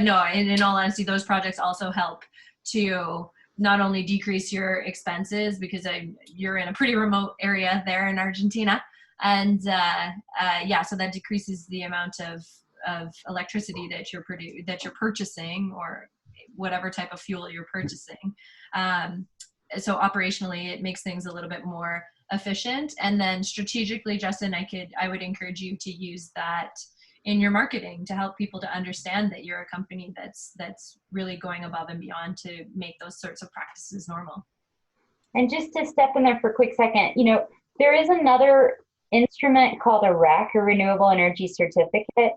no, in all honesty, those projects also help to not only decrease your expenses, because you're in a pretty remote area there in Argentina, and so that decreases the amount of electricity that you're purchasing, or whatever type of fuel you're purchasing. So operationally, it makes things a little bit more efficient. And then strategically, Justin, I would encourage you to use that in your marketing to help people to understand that you're a company that's really going above and beyond to make those sorts of practices normal. And just to step in there for a quick second, there is another instrument called a REC, a Renewable Energy Certificate,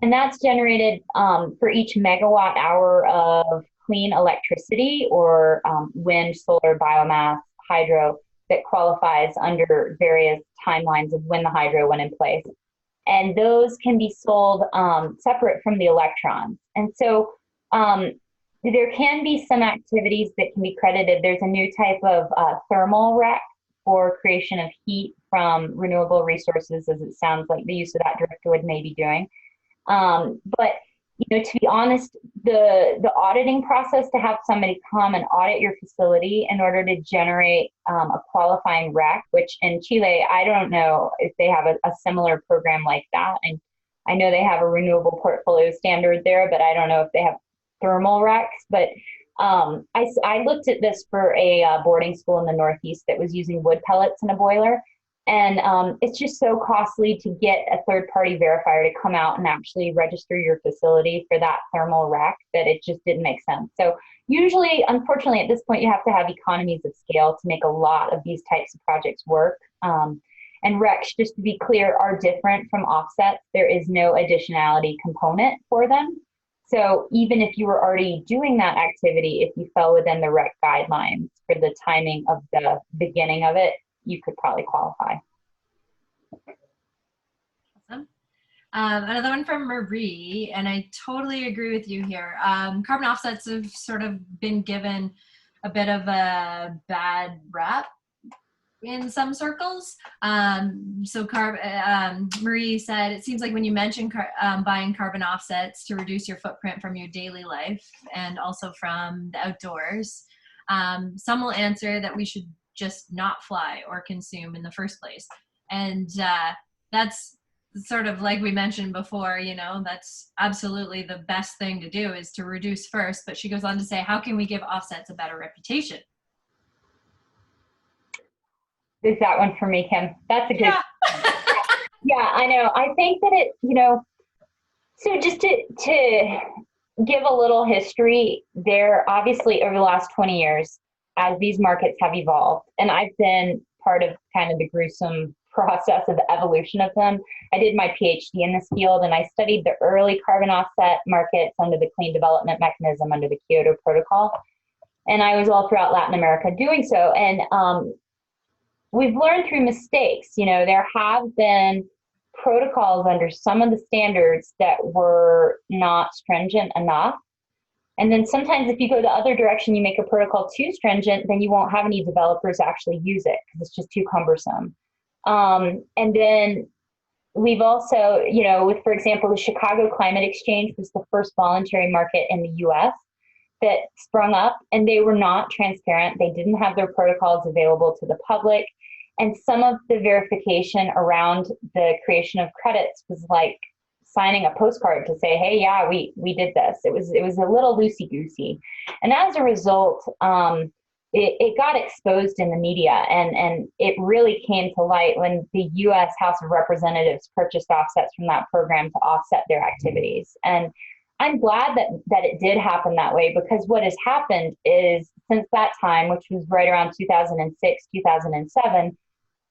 and that's generated for each megawatt hour of clean electricity, or wind, solar, biomass, hydro, that qualifies under various timelines of when the hydro went in place. And those can be sold separate from the electrons. And so there can be some activities that can be credited. There's a new type of thermal REC for creation of heat from renewable resources, as it sounds like the use of that driftwood may be doing. But to be honest, the auditing process, to have somebody come and audit your facility in order to generate a qualifying REC, which in Chile, I don't know if they have a similar program like that. And I know they have a renewable portfolio standard there, but I don't know if they have thermal RECs. But I looked at this for a boarding school in the Northeast that was using wood pellets in a boiler. And it's just so costly to get a third-party verifier to come out and actually register your facility for that thermal REC that it just didn't make sense. So usually, unfortunately, at this point, you have to have economies of scale to make a lot of these types of projects work. And RECs, just to be clear, are different from offsets. There is no additionality component for them. So even if you were already doing that activity, if you fell within the REC guidelines for the timing of the beginning of it, you could probably qualify. Awesome. Another one from Marie, and I totally agree with you here. Carbon offsets have sort of been given a bit of a bad rap in some circles. Marie said, it seems like when you mention buying carbon offsets to reduce your footprint from your daily life and also from the outdoors, some will answer that we should just not fly or consume in the first place. And that's sort of like we mentioned before, that's absolutely the best thing to do, is to reduce first. But she goes on to say, how can we give offsets a better reputation? Is that one for me, Kim? That's a good Yeah, I know. I think that so just to give a little history, there obviously over the last 20 years, as these markets have evolved, and I've been part of kind of the gruesome process of the evolution of them. I did my PhD in this field, and I studied the early carbon offset markets under the Clean Development Mechanism under the Kyoto Protocol. And I was all throughout Latin America doing so. And we've learned through mistakes. There have been protocols under some of the standards that were not stringent enough. And then sometimes if you go the other direction, you make a protocol too stringent, then you won't have any developers actually use it because it's just too cumbersome. And then we've also, you know, with, for example, the Chicago Climate Exchange was the first voluntary market in the US that sprung up, and they were not transparent. They didn't have their protocols available to the public. And some of the verification around the creation of credits was like signing a postcard to say, hey, yeah, we did this. It was a little loosey-goosey. And as a result, it got exposed in the media, and it really came to light when the US House of Representatives purchased offsets from that program to offset their activities. And I'm glad that it did happen that way, because what has happened is since that time, which was right around 2006, 2007,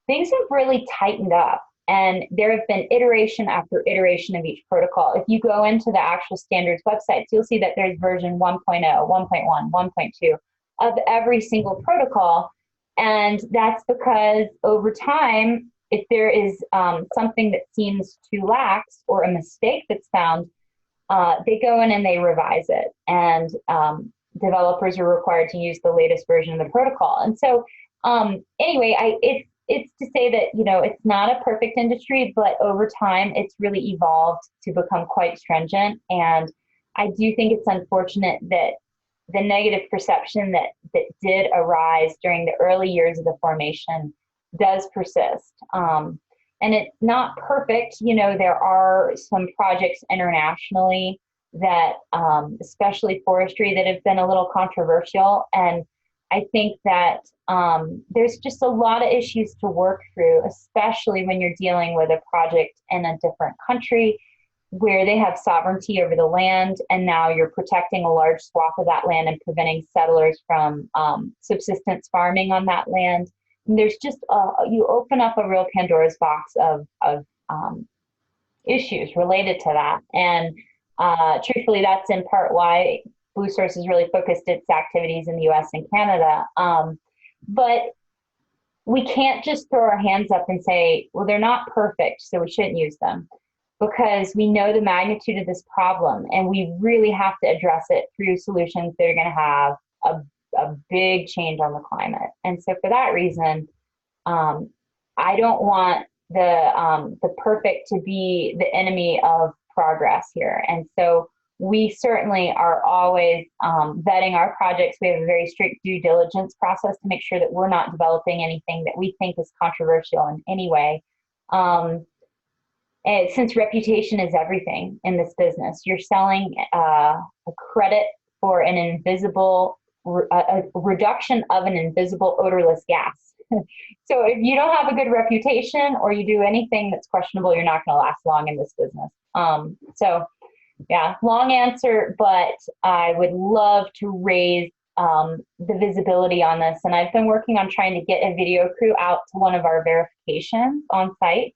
things have really tightened up. And there have been iteration after iteration of each protocol. If you go into the actual standards websites, you'll see that there's version 1.0, 1.1, 1.2 of every single protocol. And that's because over time, if there is something that seems too lax or a mistake that's found, they go in and they revise it. And developers are required to use the latest version of the protocol. And so anyway, it's to say that, you know, it's not a perfect industry, but over time, it's really evolved to become quite stringent. And I do think it's unfortunate that the negative perception that did arise during the early years of the formation does persist. And it's not perfect. You know, there are some projects internationally that, especially forestry, that have been a little controversial. And I think that there's just a lot of issues to work through, especially when you're dealing with a project in a different country where they have sovereignty over the land, and now you're protecting a large swath of that land and preventing settlers from subsistence farming on that land. And there's just you open up a real Pandora's box of issues related to that. And truthfully, that's in part why Bluesource has really focused its activities in the US and Canada. But we can't just throw our hands up and say, well, they're not perfect, so we shouldn't use them, because we know the magnitude of this problem, and we really have to address it through solutions that are going to have a big change on the climate. And so for that reason, I don't want the perfect to be the enemy of progress here. And so we certainly are always vetting our projects. We have a very strict due diligence process to make sure that we're not developing anything that we think is controversial in any way. And since reputation is everything in this business, you're selling a credit for an invisible, a reduction of an invisible odorless gas. So if you don't have a good reputation, or you do anything that's questionable, you're not going to last long in this business. So yeah, long answer, but I would love to raise the visibility on this. And I've been working on trying to get a video crew out to one of our verifications on site,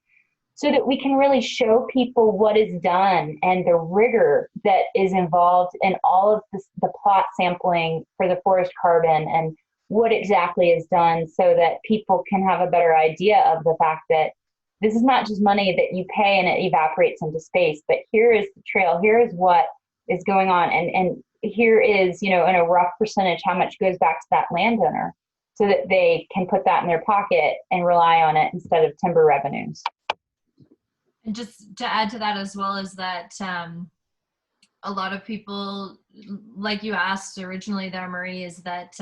so that we can really show people what is done and the rigor that is involved in all of this, the plot sampling for the forest carbon, and what exactly is done, so that people can have a better idea of the fact that this is not just money that you pay and it evaporates into space, but here is the trail, here is what is going on, and here is, you know, in a rough percentage, how much goes back to that landowner, so that they can put that in their pocket and rely on it instead of timber revenues. And just to add to that as well, is that a lot of people, like you asked originally there, Marie, is that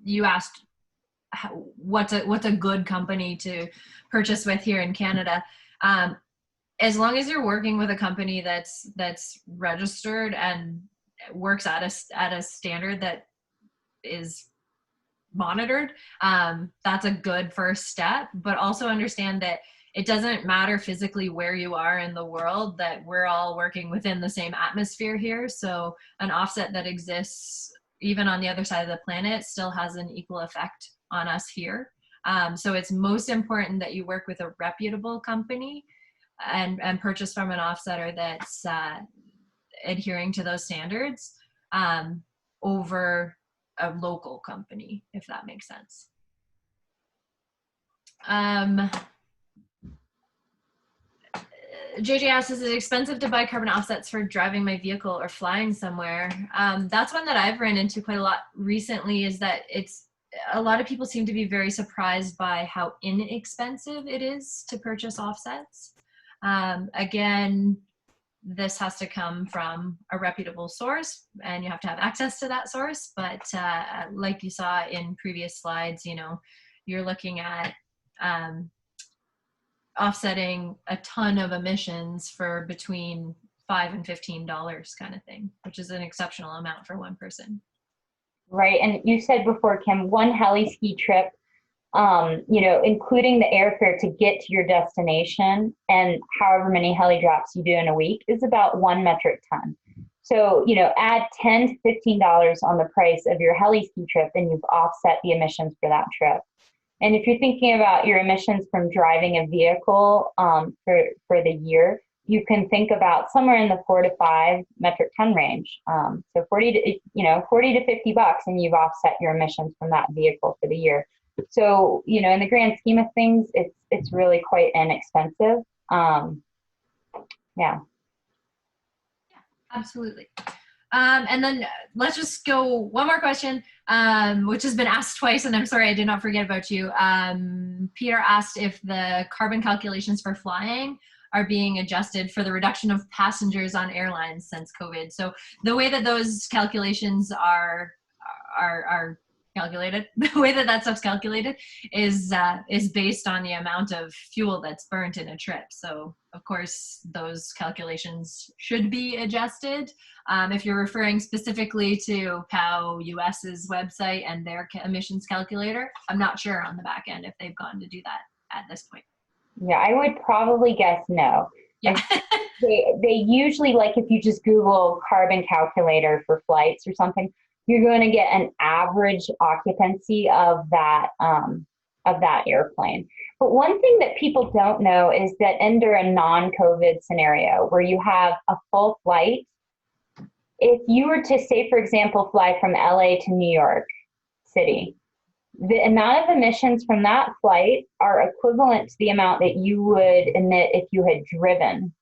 you asked what's a good company to purchase with here in Canada. As long as you're working with a company that's registered and works at a standard that is monitored, that's a good first step. But also understand that it doesn't matter physically where you are in the world, that we're all working within the same atmosphere here. So an offset that exists even on the other side of the planet still has an equal effect on us here. So it's most important that you work with a reputable company and purchase from an offsetter that's adhering to those standards over a local company, if that makes sense. JJ asks, is it expensive to buy carbon offsets for driving my vehicle or flying somewhere? That's one that I've ran into quite a lot recently, is that a lot of people seem to be very surprised by how inexpensive it is to purchase offsets. Again, this has to come from a reputable source, and you have to have access to that source. But like you saw in previous slides, you know, you're looking at offsetting a ton of emissions for between $5 and $15 kind of thing, which is an exceptional amount for one person. Right. And you said before, Kim, one heli ski trip, you know, including the airfare to get to your destination and however many heli drops you do in a week, is about 1 metric ton. So, you know, add $10 to $15 on the price of your heli ski trip and you've offset the emissions for that trip. And if you're thinking about your emissions from driving a vehicle for the year, you can think about somewhere in the 4 to 5 metric ton range. So 40 to $50, and you've offset your emissions from that vehicle for the year. So, you know, in the grand scheme of things, it's really quite inexpensive. Yeah. Absolutely. And then let's just go one more question, which has been asked twice, and I'm sorry I did not forget about you. Peter asked if the carbon calculations for flying are being adjusted for the reduction of passengers on airlines since COVID. So the way that those calculations are calculated, the way that that stuff's calculated is based on the amount of fuel that's burnt in a trip. So of course those calculations should be adjusted. If you're referring specifically to POW US's website and their emissions calculator, I'm not sure on the back end if they've gone to do that at this point. Yeah, I would probably guess no. Yeah. They usually, like if you just Google carbon calculator for flights or something, you're going to get an average occupancy of that airplane. But one thing that people don't know is that under a non-COVID scenario where you have a full flight, if you were to say, for example, fly from LA to New York City, the amount of emissions from that flight are equivalent to the amount that you would emit if you had driven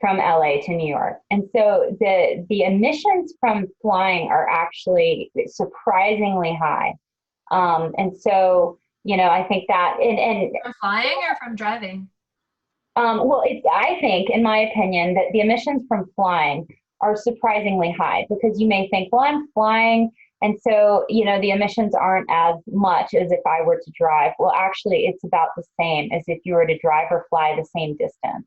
from LA to New York. And so the emissions from flying are actually surprisingly high. And so, you know, I think that and From flying or from driving? Well, I think, in my opinion, that the emissions from flying are surprisingly high, because you may think, well, I'm flying, and so, you know, the emissions aren't as much as if I were to drive. Well, actually, it's about the same as if you were to drive or fly the same distance.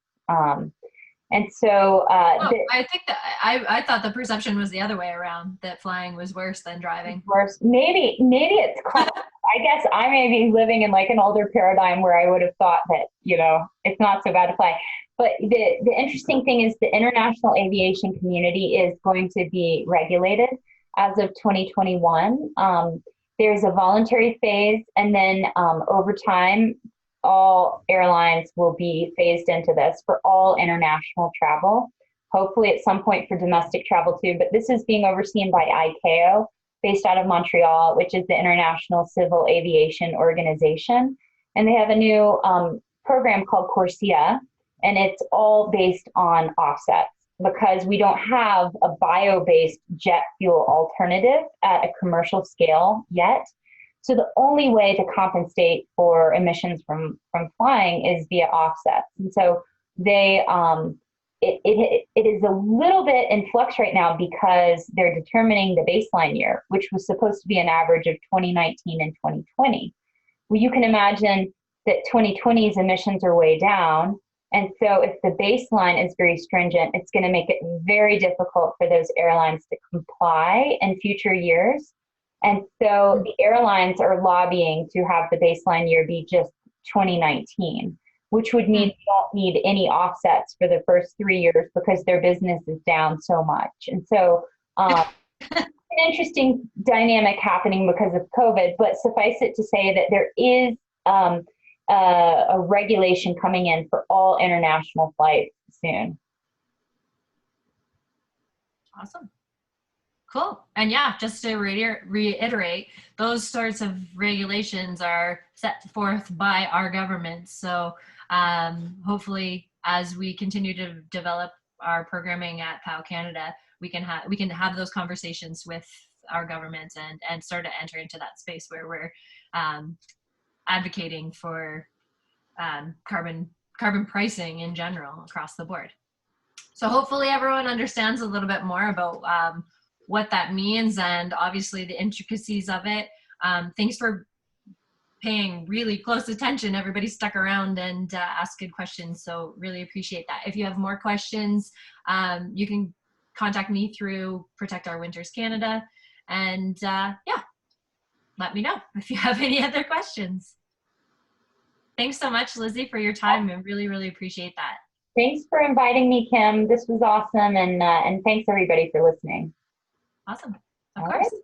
And so I think that I thought the perception was the other way around, that flying was worse than driving. Worse. Maybe it's called, I guess I may be living in like an older paradigm where I would have thought that, you know, it's not so bad to fly. But the interesting thing is the international aviation community is going to be regulated as of 2021. There's a voluntary phase, and then over time, all airlines will be phased into this for all international travel, hopefully at some point for domestic travel too. But this is being overseen by ICAO, based out of Montreal, which is the International Civil Aviation Organization. And they have a new program called CORSIA, and it's all based on offsets, because we don't have a bio-based jet fuel alternative at a commercial scale yet. So the only way to compensate for emissions from flying is via offsets. And so they it is a little bit in flux right now, because they're determining the baseline year, which was supposed to be an average of 2019 and 2020. Well, you can imagine that 2020's emissions are way down. And so if the baseline is very stringent, it's going to make it very difficult for those airlines to comply in future years. And so the airlines are lobbying to have the baseline year be just 2019, which would mean they don't need any offsets for the first 3 years because their business is down so much. And so an interesting dynamic happening because of COVID, but suffice it to say that there is a regulation coming in for all international flights soon. Awesome. Cool. And yeah, just to reiterate, those sorts of regulations are set forth by our government. So hopefully, as we continue to develop our programming at POW Canada, we can have those conversations with our governments and start to enter into that space where we're advocating for carbon carbon pricing in general across the board. So hopefully everyone understands a little bit more about what that means and obviously the intricacies of it. Thanks for paying really close attention. Everybody stuck around and asked good questions, so really appreciate that. If you have more questions, you can contact me through Protect Our Winters Canada, and yeah, let me know if you have any other questions. Thanks so much, Lizzie, for your time. I really, really appreciate that. Thanks for inviting me, Kim. This was awesome, and thanks everybody for listening. Awesome. Of All course. right.